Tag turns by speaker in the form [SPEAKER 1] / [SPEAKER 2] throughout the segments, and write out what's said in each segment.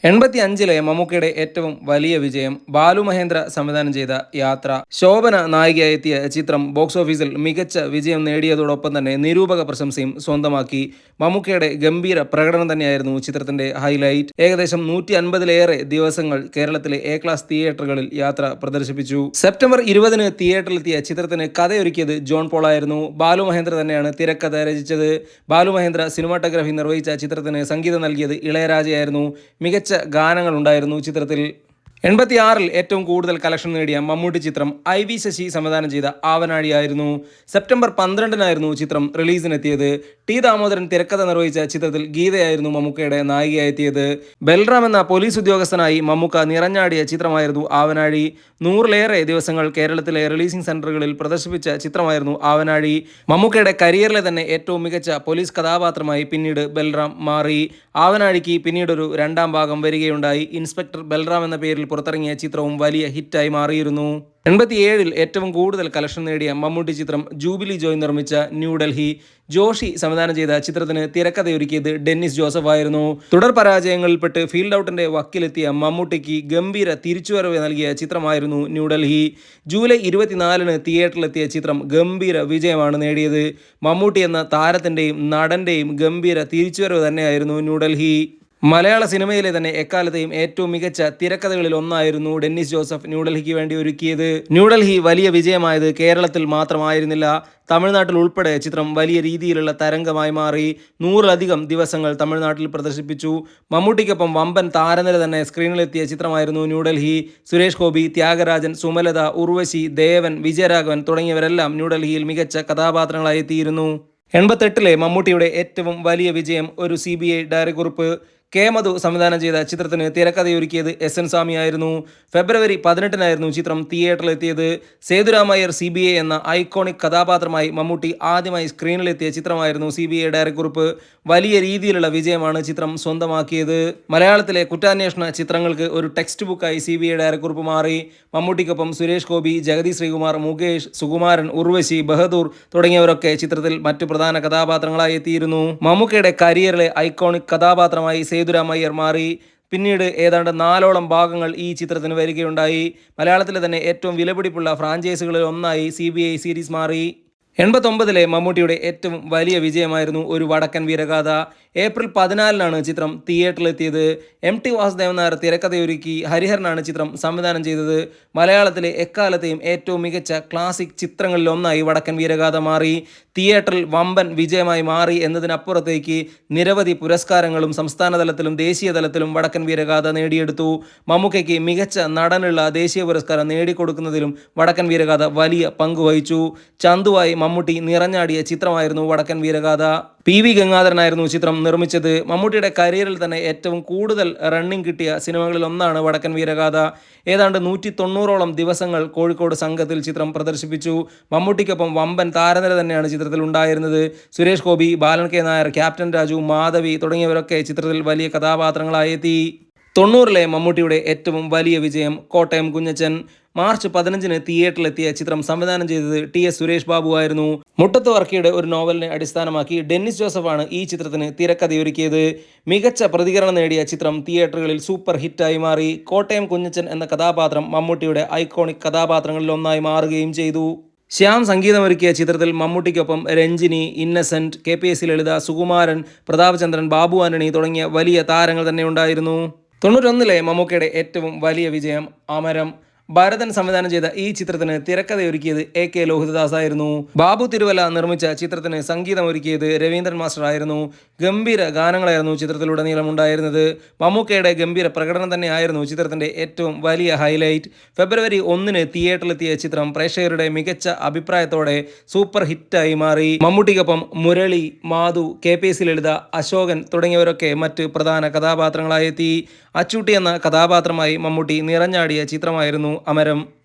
[SPEAKER 1] 85-ലെ മമ്മൂക്കയുടെ ഏറ്റവും വലിയ വിജയം ബാലു മഹേന്ദ്ര സംവിധാനം ചെയ്ത യാത്ര. ശോഭന നായികയായി എത്തിയ ചിത്രം ബോക്സ് ഓഫീസിൽ മികച്ച വിജയം നേടിയതോടൊപ്പം തന്നെ നിരൂപക പ്രശംസയും സ്വന്തമാക്കി. മമ്മൂക്കയുടെ ഗംഭീര പ്രകടനം തന്നെയായിരുന്നു ചിത്രത്തിന്റെ ഹൈലൈറ്റ്. ഏകദേശം 150-ലേറെ ദിവസങ്ങൾ കേരളത്തിലെ എ ക്ലാസ് തിയേറ്ററുകളിൽ യാത്ര പ്രദർശിപ്പിച്ചു. സെപ്റ്റംബർ 20-ന് തിയേറ്ററിലെത്തിയ ചിത്രത്തിന് കഥയൊരുക്കിയത് ജോൺ പോളായിരുന്നു. ബാലു മഹേന്ദ്ര തന്നെയാണ് തിരക്കഥ രചിച്ചത്. ബാലു മഹേന്ദ്ര സിനിമാറ്റോഗ്രാഫി നിർവഹിച്ച ചിത്രത്തിന് സംഗീതം നൽകിയത് ഇളയരാജയായിരുന്നു. മികച്ച ഗാനങ്ങൾ ഉണ്ടായിരുന്നു ചിത്രത്തിൽ. 86-ൽ ഏറ്റവും കൂടുതൽ കളക്ഷൻ നേടിയ മമ്മൂട്ടി ചിത്രം IV ശശി സംവിധാനം ചെയ്ത ആവനാഴിയായിരുന്നു. സെപ്റ്റംബർ 12-നായിരുന്നു ചിത്രം റിലീസിനെത്തിയത്. ടി ദാമോദരൻ തിരക്കഥ നിർവഹിച്ച ചിത്രത്തിൽ ഗീതയായിരുന്നു മമ്മൂക്കയുടെ നായികയായെത്തിയത്. ബൽറാം എന്ന പോലീസ് ഉദ്യോഗസ്ഥനായി മമ്മൂക്ക നിറഞ്ഞാടിയ ചിത്രമായിരുന്നു ആവനാഴി. 100-ലേറെ ദിവസങ്ങൾ കേരളത്തിലെ റിലീസിംഗ് സെന്ററുകളിൽ പ്രദർശിപ്പിച്ച ചിത്രമായിരുന്നു ആവനാഴി. മമ്മൂക്കയുടെ കരിയറിലെ തന്നെ ഏറ്റവും മികച്ച പോലീസ് കഥാപാത്രമായി പിന്നീട് ബൽറാം മാറി. ആവനാഴിക്ക് പിന്നീടൊരു രണ്ടാം ഭാഗം വരികയുണ്ടായി. ഇൻസ്പെക്ടർ ബൽറാം എന്ന പേരിൽ പുറത്തിറങ്ങിയ ചിത്രവും വലിയ ഹിറ്റായി മാറിയിരുന്നു. 87-ൽ ഏറ്റവും കൂടുതൽ കളക്ഷൻ നേടിയ മമ്മൂട്ടി ചിത്രം ജൂബിലി ജോയ് നിർമ്മിച്ച ന്യൂഡൽഹി. ജോഷി സംവിധാനം ചെയ്ത ചിത്രത്തിന് തിരക്കഥയൊരുക്കിയത് ഡെന്നിസ് ജോസഫ് ആയിരുന്നു. തുടർ പരാജയങ്ങളിൽപ്പെട്ട് ഫീൽഡ് ഔട്ടിന്റെ വക്കിലെത്തിയ മമ്മൂട്ടിക്ക് ഗംഭീര തിരിച്ചുവരവ് നൽകിയ ചിത്രമായിരുന്നു ന്യൂഡൽഹി. ജൂലൈ 24-ന് തിയേറ്ററിലെത്തിയ ചിത്രം ഗംഭീര വിജയമാണ് നേടിയത്. മമ്മൂട്ടി എന്ന താരത്തിന്റെയും നടന്റെയും ഗംഭീര തിരിച്ചുവരവ് തന്നെയായിരുന്നു ന്യൂഡൽഹി. മലയാള സിനിമയിലെ തന്നെ എക്കാലത്തെയും ഏറ്റവും മികച്ച തിരക്കഥകളിൽ ഒന്നായിരുന്നു ഡെന്നിസ് ജോസഫ് ന്യൂഡൽഹിക്ക് വേണ്ടി ഒരുക്കിയത്. ന്യൂഡൽഹി വലിയ വിജയമായത് കേരളത്തിൽ മാത്രമായിരുന്നില്ല, തമിഴ്നാട്ടിൽ ഉൾപ്പെടെ ചിത്രം വലിയ രീതിയിലുള്ള തരംഗമായി മാറി. 100-ലധികം ദിവസങ്ങൾ തമിഴ്നാട്ടിൽ പ്രദർശിപ്പിച്ചു. മമ്മൂട്ടിക്കൊപ്പം വമ്പൻ താരനിര തന്നെ സ്ക്രീനിലെത്തിയ ചിത്രമായിരുന്നു ന്യൂഡൽഹി. സുരേഷ് ഗോപി, ത്യാഗരാജൻ, സുമലത, ഉർവശി, ദേവൻ, വിജയരാഘവൻ തുടങ്ങിയവരെല്ലാം ന്യൂഡൽഹിയിൽ മികച്ച കഥാപാത്രങ്ങളായി എത്തിയിരുന്നു. 88-ലെ മമ്മൂട്ടിയുടെ ഏറ്റവും വലിയ വിജയം ഒരു CBI ഡയറിക്കുറിപ്പ്. കെ മധു സംവിധാനം ചെയ്ത ചിത്രത്തിന് തിരക്കഥയൊരുക്കിയത് SN സ്വാമിയായിരുന്നു. ഫെബ്രുവരി 18-നായിരുന്നു ചിത്രം തിയേറ്ററിലെത്തിയത്. സേതുരാമയ്യർ CBI എന്ന ഐക്കോണിക് കഥാപാത്രമായി മമ്മൂട്ടി ആദ്യമായി സ്ക്രീനിലെത്തിയ ചിത്രമായിരുന്നു CBI ഡയറിക്കുറിപ്പ്. വലിയ രീതിയിലുള്ള വിജയമാണ് ചിത്രം സ്വന്തമാക്കിയത്. മലയാളത്തിലെ കുറ്റാന്വേഷണ ചിത്രങ്ങൾക്ക് ഒരു ടെക്സ്റ്റ് ബുക്കായി CBI ഡയറിക്കുറിപ്പ് മാറി. മമ്മൂട്ടിക്കൊപ്പം സുരേഷ് ഗോപി, ജഗതി ശ്രീകുമാർ, മുകേഷ്, സുകുമാരൻ, ഉർവശി, ബഹദൂർ തുടങ്ങിയവരൊക്കെ ചിത്രത്തിൽ മറ്റു പ്രധാന കഥാപാത്രങ്ങളായി എത്തിയിരുന്നു. മമ്മൂക്കയുടെ കരിയറിലെ ഐക്കോണിക് കഥാപാത്രമായി സേതുരാമയ്യർ മാറി. പിന്നീട് ഏതാണ്ട് 4ഓളം ഭാഗങ്ങൾ ഈ ചിത്രത്തിന് വരികയുണ്ടായി. മലയാളത്തിലെ തന്നെ ഏറ്റവും വിലപിടിപ്പുള്ള ഫ്രാഞ്ചൈസികളിൽ ഒന്നായി CBI സീരീസ് മാറി. 89-ലെ മമ്മൂട്ടിയുടെ ഏറ്റവും വലിയ വിജയമായിരുന്നു ഒരു വടക്കൻ വീരഗാഥ. ഏപ്രിൽ 14-നാണ് ചിത്രം തിയേറ്ററിലെത്തിയത്. MT വാസുദേവൻ നായർ തിരക്കഥയൊരുക്കി. ഹരിഹരനാണ് ചിത്രം സംവിധാനം ചെയ്തത്. മലയാളത്തിലെ എക്കാലത്തെയും ഏറ്റവും മികച്ച ക്ലാസിക് ചിത്രങ്ങളിൽ ഒന്നായി വടക്കൻ വീരഗാഥ മാറി. തിയേറ്ററിൽ വമ്പൻ വിജയമായി മാറി എന്നതിനപ്പുറത്തേക്ക് നിരവധി പുരസ്കാരങ്ങളും സംസ്ഥാന തലത്തിലും ദേശീയ തലത്തിലും വടക്കൻ വീരഗാഥ നേടിയെടുത്തു. മമ്മൂക്കയ്ക്ക് മികച്ച നടനുള്ള ദേശീയ പുരസ്കാരം നേടിക്കൊടുക്കുന്നതിലും വടക്കൻ വീരഗാഥ വലിയ പങ്കുവഹിച്ചു. ചന്തുവായി മമ്മൂട്ടി നിറഞ്ഞാടിയ ചിത്രമായിരുന്നു വടക്കൻ വീരഗാഥ. PV ഗംഗാധരനായിരുന്നു ചിത്രം നിർമ്മിച്ചത്. മമ്മൂട്ടിയുടെ കരിയറിൽ തന്നെ ഏറ്റവും കൂടുതൽ റണ്ണിംഗ് കിട്ടിയ സിനിമകളിൽ ഒന്നാണ് വടക്കൻ വീരഗാഥ. ഏതാണ്ട് 190ഓളം ദിവസങ്ങൾ കോഴിക്കോട് സംഘത്തിൽ ചിത്രം പ്രദർശിപ്പിച്ചു. മമ്മൂട്ടിക്കൊപ്പം വമ്പൻ താരനിര തന്നെയാണ് ചിത്രത്തിൽ ഉണ്ടായിരുന്നത്. സുരേഷ് ഗോപി, ബാലൻ K നായർ, ക്യാപ്റ്റൻ രാജു, മാധവി തുടങ്ങിയവരൊക്കെ ചിത്രത്തിൽ വലിയ കഥാപാത്രങ്ങളായി എത്തി. 90-ലെ മമ്മൂട്ടിയുടെ ഏറ്റവും വലിയ വിജയം കോട്ടയം കുഞ്ഞച്ചൻ. മാർച്ച് 15-ന് തിയേറ്ററിലെത്തിയ ചിത്രം സംവിധാനം ചെയ്തത് TS സുരേഷ് ബാബു ആയിരുന്നു. മുട്ടത്ത് വർക്കിയുടെ ഒരു നോവലിനെ അടിസ്ഥാനമാക്കി ഡെന്നിസ് ജോസഫാണ് ഈ ചിത്രത്തിന് തിരക്കഥയൊരുക്കിയത്. മികച്ച പ്രതികരണം നേടിയ ചിത്രം തിയേറ്ററുകളിൽ സൂപ്പർ ഹിറ്റായി മാറി. കോട്ടയം കുഞ്ഞച്ചൻ എന്ന കഥാപാത്രം മമ്മൂട്ടിയുടെ ഐക്കോണിക് കഥാപാത്രങ്ങളിൽ ഒന്നായി മാറുകയും ചെയ്തു. ശ്യാം സംഗീതമൊരുക്കിയ ചിത്രത്തിൽ മമ്മൂട്ടിക്കൊപ്പം രഞ്ജിനി, ഇന്നസെന്റ്, KPS ലളിത, സുകുമാരൻ, പ്രതാപചന്ദ്രൻ, ബാബു ആന്റണി തുടങ്ങിയ വലിയ താരങ്ങൾ തന്നെ ഉണ്ടായിരുന്നു. 91-ലെ മമ്മൂക്കയുടെ ഏറ്റവും വലിയ വിജയം അമരം. ഭരതൻ സംവിധാനം ചെയ്ത ഈ ചിത്രത്തിന് തിരക്കഥയൊരുക്കിയത് AK ലോഹിതദാസ് ആയിരുന്നു. ബാബു തിരുവല്ല നിർമ്മിച്ച ചിത്രത്തിന് സംഗീതമൊരുക്കിയത് രവീന്ദ്രൻ മാസ്റ്റർ ആയിരുന്നു. ഗംഭീര ഗാനങ്ങളായിരുന്നു ചിത്രത്തിലുടനീളം ഉണ്ടായിരുന്നത്. മമ്മൂക്കയുടെ ഗംഭീര പ്രകടനം തന്നെയായിരുന്നു ചിത്രത്തിന്റെ ഏറ്റവും വലിയ ഹൈലൈറ്റ്. ഫെബ്രുവരി 1-ന് തിയേറ്ററിലെത്തിയ ചിത്രം പ്രേക്ഷകരുടെ മികച്ച അഭിപ്രായത്തോടെ സൂപ്പർ ഹിറ്റായി മാറി. മമ്മൂട്ടിക്കൊപ്പം മുരളി, മാധു, KPS ലളിത, അശോകൻ തുടങ്ങിയവരൊക്കെ മറ്റ് പ്രധാന കഥാപാത്രങ്ങളായി എത്തി. അച്ചൂട്ടി എന്ന കഥാപാത്രമായി മമ്മൂട്ടി നിറഞ്ഞാടിയ ചിത്രമായിരുന്നു അമരം.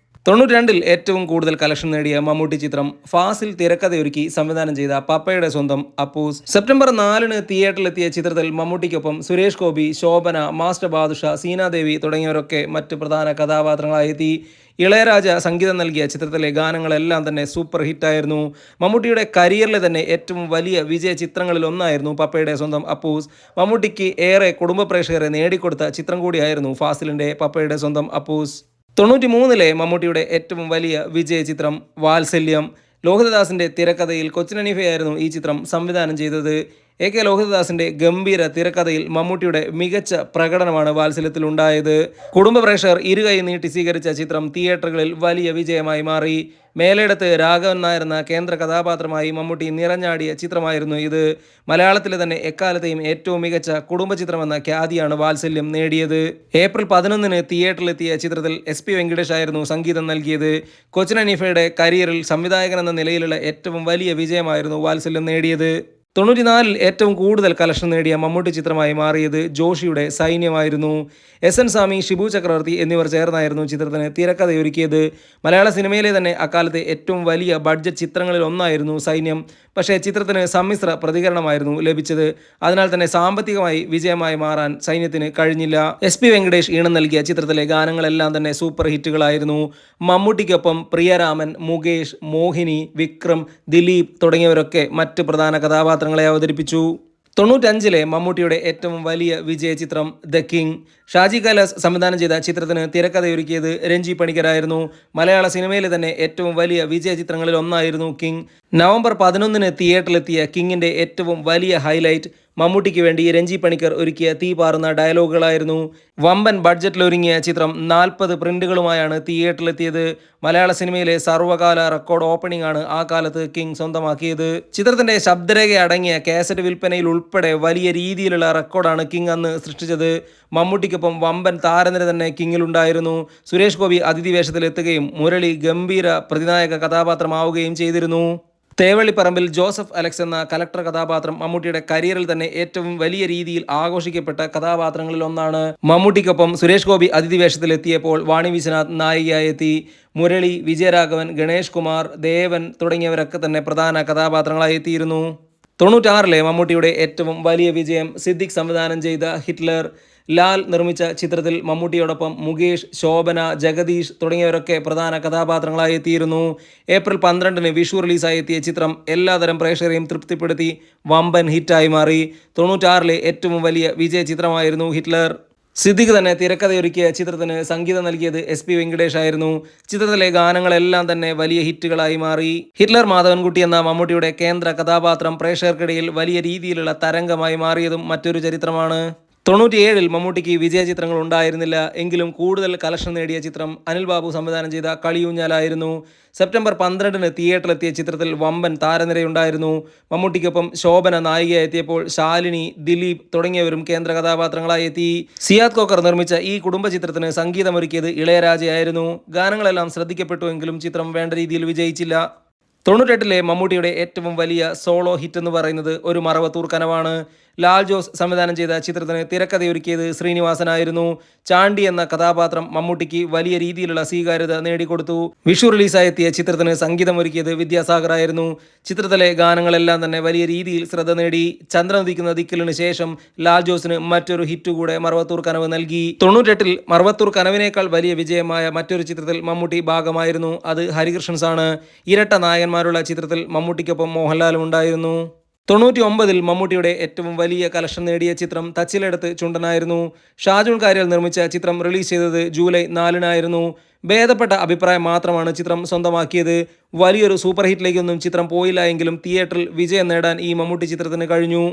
[SPEAKER 1] തൊണ്ണൂറ്റിരണ്ടിൽ ഏറ്റവും കൂടുതൽ കളക്ഷൻ നേടിയ മമ്മൂട്ടി ചിത്രം ഫാസിൽ തിരക്കഥയൊരുക്കി സംവിധാനം ചെയ്ത പപ്പയുടെ സ്വന്തം അപ്പൂസ്. സെപ്റ്റംബർ 4-ന് തിയേറ്ററിലെത്തിയ ചിത്രത്തിൽ മമ്മൂട്ടിക്കൊപ്പം സുരേഷ് ഗോപി, ശോഭന, മാസ്റ്റർ ബാദുഷ, സീനാദേവി തുടങ്ങിയവരൊക്കെ മറ്റ് പ്രധാന കഥാപാത്രങ്ങളായി എത്തി. ഇളയരാജ സംഗീതം നൽകിയ ചിത്രത്തിലെ ഗാനങ്ങളെല്ലാം തന്നെ സൂപ്പർ ഹിറ്റായിരുന്നു. മമ്മൂട്ടിയുടെ കരിയറിലെ തന്നെ ഏറ്റവും വലിയ വിജയ ചിത്രങ്ങളിൽ ഒന്നായിരുന്നു പപ്പയുടെ സ്വന്തം അപ്പൂസ്. മമ്മൂട്ടിക്ക് ഏറെ കുടുംബ പ്രേക്ഷകരെ നേടിക്കൊടുത്ത ചിത്രം കൂടിയായിരുന്നു ഫാസിലിൻ്റെ പപ്പയുടെ സ്വന്തം അപ്പൂസ്. 93-ലെ മമ്മൂട്ടിയുടെ ഏറ്റവും വലിയ വിജയ ചിത്രം വാത്സല്യം. ലോഹിതദാസിൻ്റെ തിരക്കഥയിൽ കൊച്ചിൻ ഹനീഫയായിരുന്നു ഈ ചിത്രം സംവിധാനം ചെയ്തത്. AK ലോഹിതദാസിൻ്റെ ഗംഭീര തിരക്കഥയിൽ മമ്മൂട്ടിയുടെ മികച്ച പ്രകടനമാണ് വാത്സല്യത്തിൽ ഉണ്ടായത്. കുടുംബ പ്രേക്ഷകർ ഇരുകൈ നീട്ടി സ്വീകരിച്ച ചിത്രം തിയേറ്ററുകളിൽ വലിയ വിജയമായി മാറി. മേലേടത്ത് രാഘവൻ നായർ എന്ന കേന്ദ്ര കഥാപാത്രമായി മമ്മൂട്ടി നിറഞ്ഞാടിയ ചിത്രമായിരുന്നു ഇത്. മലയാളത്തിലെ തന്നെ എക്കാലത്തെയും ഏറ്റവും മികച്ച കുടുംബ ചിത്രമെന്ന ഖ്യാതിയാണ് വാത്സല്യം നേടിയത്. ഏപ്രിൽ 11-ന് തിയേറ്ററിലെത്തിയ ചിത്രത്തിൽ SP വെങ്കിടേഷ് ആയിരുന്നു സംഗീതം നൽകിയത്. കൊച്ചിൻ ഹനീഫയുടെ കരിയറിൽ സംവിധായകൻ എന്ന നിലയിലുള്ള ഏറ്റവും വലിയ വിജയമായിരുന്നു വാത്സല്യം നേടിയത്. 94-ൽ ഏറ്റവും കൂടുതൽ കളക്ഷൻ നേടിയ മമ്മൂട്ടി ചിത്രമായി മാറിയത് ജോഷിയുടെ സൈന്യമായിരുന്നു. SN സ്വാമി, ഷിബു ചക്രവർത്തി എന്നിവർ ചേർന്നായിരുന്നു ചിത്രത്തിന് തിരക്കഥയൊരുക്കിയത്. മലയാള സിനിമയിലെ തന്നെ അക്കാലത്തെ ഏറ്റവും വലിയ ബഡ്ജറ്റ് ചിത്രങ്ങളിൽ ഒന്നായിരുന്നു സൈന്യം. പക്ഷേ ചിത്രത്തിന് സമ്മിശ്ര പ്രതികരണമായിരുന്നു ലഭിച്ചത്. അതിനാൽ തന്നെ സാമ്പത്തികമായി വിജയമായി മാറാൻ സൈന്യത്തിന് കഴിഞ്ഞില്ല. SP വെങ്കടേഷ് ഈണം നൽകിയ ചിത്രത്തിലെ ഗാനങ്ങളെല്ലാം തന്നെ സൂപ്പർ ഹിറ്റുകളായിരുന്നു. മമ്മൂട്ടിക്കൊപ്പം പ്രിയരാമൻ, മുകേഷ്, മോഹിനി, വിക്രം, ദിലീപ് തുടങ്ങിയവരൊക്കെ മറ്റ് പ്രധാന കഥാപാത്രങ്ങളെ അവതരിപ്പിച്ചു. 95-ലെ മമ്മൂട്ടിയുടെ ഏറ്റവും വലിയ വിജയ ചിത്രം ദ കിങ്. ഷാജി കൈലാസ് സംവിധാനം ചെയ്ത ചിത്രത്തിന് തിരക്കഥയൊരുക്കിയത് രഞ്ജി പണിക്കരായിരുന്നു. മലയാള സിനിമയിലെ തന്നെ ഏറ്റവും വലിയ വിജയ ചിത്രങ്ങളിൽ ഒന്നായിരുന്നു കിങ്. നവംബർ 11-ന് തിയേറ്ററിലെത്തിയ കിങ്ങിൻ്റെ ഏറ്റവും വലിയ ഹൈലൈറ്റ് മമ്മൂട്ടിക്ക് വേണ്ടി രഞ്ജി പണിക്കർ ഒരുക്കിയ തീ പാറുന്ന ഡയലോഗുകളായിരുന്നു. വമ്പൻ ബഡ്ജറ്റിലൊരുങ്ങിയ ചിത്രം 40 പ്രിന്റുകളുമായാണ് തിയേറ്ററിലെത്തിയത്. മലയാള സിനിമയിലെ സർവ്വകാല റെക്കോർഡ് ഓപ്പണിംഗ് ആണ് ആ കാലത്ത് കിങ് സ്വന്തമാക്കിയത്. ചിത്രത്തിന്റെ ശബ്ദരേഖ അടങ്ങിയ കാസറ്റ് വിൽപ്പനയിൽ ഉൾപ്പെടെ വലിയ രീതിയിലുള്ള റെക്കോർഡാണ് കിങ് അന്ന് സൃഷ്ടിച്ചത്. മമ്മൂട്ടിക്കൊപ്പം വമ്പൻ താരനിര തന്നെ കിങ്ങിലുണ്ടായിരുന്നു. സുരേഷ് ഗോപി അതിഥി വേഷത്തിലെത്തുകയും മുരളി ഗംഭീര പ്രതിനായക കഥാപാത്രമാവുകയും ചെയ്തിരുന്നു. തേവള്ളിപ്പറമ്പിൽ ജോസഫ് അലക്സ് എന്ന കലക്ടർ കഥാപാത്രം മമ്മൂട്ടിയുടെ കരിയറിൽ തന്നെ ഏറ്റവും വലിയ രീതിയിൽ ആഘോഷിക്കപ്പെട്ട കഥാപാത്രങ്ങളിൽ ഒന്നാണ്. മമ്മൂട്ടിക്കൊപ്പം സുരേഷ് ഗോപി അതിഥി വേഷത്തിലെത്തിയപ്പോൾ വാണി വിശ്വനാഥ് നായികയായി എത്തി. മുരളി, വിജയരാഘവൻ, ഗണേഷ് കുമാർ, ദേവൻ തുടങ്ങിയവരൊക്കെ തന്നെ പ്രധാന കഥാപാത്രങ്ങളായി എത്തിയിരുന്നു. 96-ലെ മമ്മൂട്ടിയുടെ ഏറ്റവും വലിയ വിജയം സിദ്ദിഖ് സംവിധാനം ചെയ്ത ഹിറ്റ്ലർ. ലാൽ നിർമ്മിച്ച ചിത്രത്തിൽ മമ്മൂട്ടിയോടൊപ്പം മുകേഷ്, ശോഭന, ജഗദീഷ് തുടങ്ങിയവരൊക്കെ പ്രധാന കഥാപാത്രങ്ങളായി എത്തിയിരുന്നു. ഏപ്രിൽ 12-ന് വിഷു റിലീസായി എത്തിയ ചിത്രം എല്ലാതരം പ്രേക്ഷകരെയും തൃപ്തിപ്പെടുത്തി വമ്പൻ ഹിറ്റായി മാറി. 96-ലെ ഏറ്റവും വലിയ വിജയ ചിത്രമായിരുന്നു ഹിറ്റ്ലർ. സിദ്ദിഖ് തന്നെ തിരക്കഥയൊരുക്കിയ ചിത്രത്തിന് സംഗീതം നൽകിയത് SP വെങ്കടേഷ് ആയിരുന്നു. ചിത്രത്തിലെ ഗാനങ്ങളെല്ലാം തന്നെ വലിയ ഹിറ്റുകളായി മാറി. ഹിറ്റ്ലർ മാധവൻകുട്ടി എന്ന മമ്മൂട്ടിയുടെ കേന്ദ്ര കഥാപാത്രം പ്രേക്ഷകർക്കിടയിൽ വലിയ രീതിയിലുള്ള തരംഗമായി മാറിയതും മറ്റൊരു ചരിത്രമാണ്. 97-ൽ മമ്മൂട്ടിക്ക് വിജയ ചിത്രങ്ങൾ ഉണ്ടായിരുന്നില്ല. എങ്കിലും കൂടുതൽ കളക്ഷൻ നേടിയ ചിത്രം അനിൽ ബാബു സംവിധാനം ചെയ്ത കളിയൂഞ്ഞാലായിരുന്നു. സെപ്റ്റംബർ 12-ന് തിയേറ്ററിലെത്തിയ ചിത്രത്തിൽ വമ്പൻ താരനിരയുണ്ടായിരുന്നു. മമ്മൂട്ടിക്കൊപ്പം ശോഭന നായികയായി എത്തിയപ്പോൾ ശാലിനി, ദിലീപ് തുടങ്ങിയവരും കേന്ദ്ര കഥാപാത്രങ്ങളായി എത്തി. സിയാദ് കോക്കർ നിർമ്മിച്ച ഈ കുടുംബ ചിത്രത്തിന് സംഗീതമൊരുക്കിയത് ഇളയരാജയായിരുന്നു. ഗാനങ്ങളെല്ലാം ശ്രദ്ധിക്കപ്പെട്ടുവെങ്കിലും ചിത്രം വേണ്ട രീതിയിൽ വിജയിച്ചില്ല. 98-ലെ മമ്മൂട്ടിയുടെ ഏറ്റവും വലിയ സോളോ ഹിറ്റ് എന്ന് പറയുന്നത് ഒരു മറവത്തൂർ കനവാണ്. ലാൽ ജോസ് സംവിധാനം ചെയ്ത ചിത്രത്തിന് തിരക്കഥയൊരുക്കിയത് ശ്രീനിവാസനായിരുന്നു. ചാണ്ടി എന്ന കഥാപാത്രം മമ്മൂട്ടിക്ക് വലിയ രീതിയിലുള്ള സ്വീകാര്യത നേടിക്കൊടുത്തു. വിഷു റിലീസായി എത്തിയ ചിത്രത്തിന് സംഗീതമൊരുക്കിയത് വിദ്യാസാഗർ ആയിരുന്നു. ചിത്രത്തിലെ ഗാനങ്ങളെല്ലാം തന്നെ വലിയ രീതിയിൽ ശ്രദ്ധ നേടി. ചന്ദ്രൻ ഉദിക്കുന്ന ദിക്കിലിന് ശേഷം ലാൽ ജോസിന് മറ്റൊരു ഹിറ്റ് കൂടെ മറവത്തൂർ കനവ് നൽകി. 98-ൽ മറവത്തൂർ കനവിനേക്കാൾ വലിയ വിജയമായ മറ്റൊരു ചിത്രത്തിൽ മമ്മൂട്ടി ഭാഗമായിരുന്നു. അത് ഹരികൃഷ്ണൻസ് ആണ്. ഇരട്ട നായകന്മാരുള്ള ചിത്രത്തിൽ മമ്മൂട്ടിക്കൊപ്പം മോഹൻലാലും ഉണ്ടായിരുന്നു. 99-ൽ മമ്മൂട്ടിയുടെ ഏറ്റവും വലിയ കളക്ഷൻ നേടിയ ചിത്രം തച്ചിലെടുത്ത് ചുണ്ടനായിരുന്നു. ഷാജുൻ കാര്യൽ നിർമ്മിച്ച ചിത്രം റിലീസ് ചെയ്തത് ജൂലൈ 4-നായിരുന്നു. ഭേദപ്പെട്ട അഭിപ്രായം മാത്രമാണ് ചിത്രം സ്വന്തമാക്കിയത്. വലിയൊരു സൂപ്പർ ഹിറ്റിലേക്കൊന്നും ചിത്രം പോയില്ല എങ്കിലും തിയേറ്ററിൽ വിജയം നേടാൻ ഈ മമ്മൂട്ടി ചിത്രത്തിന് കഴിഞ്ഞു.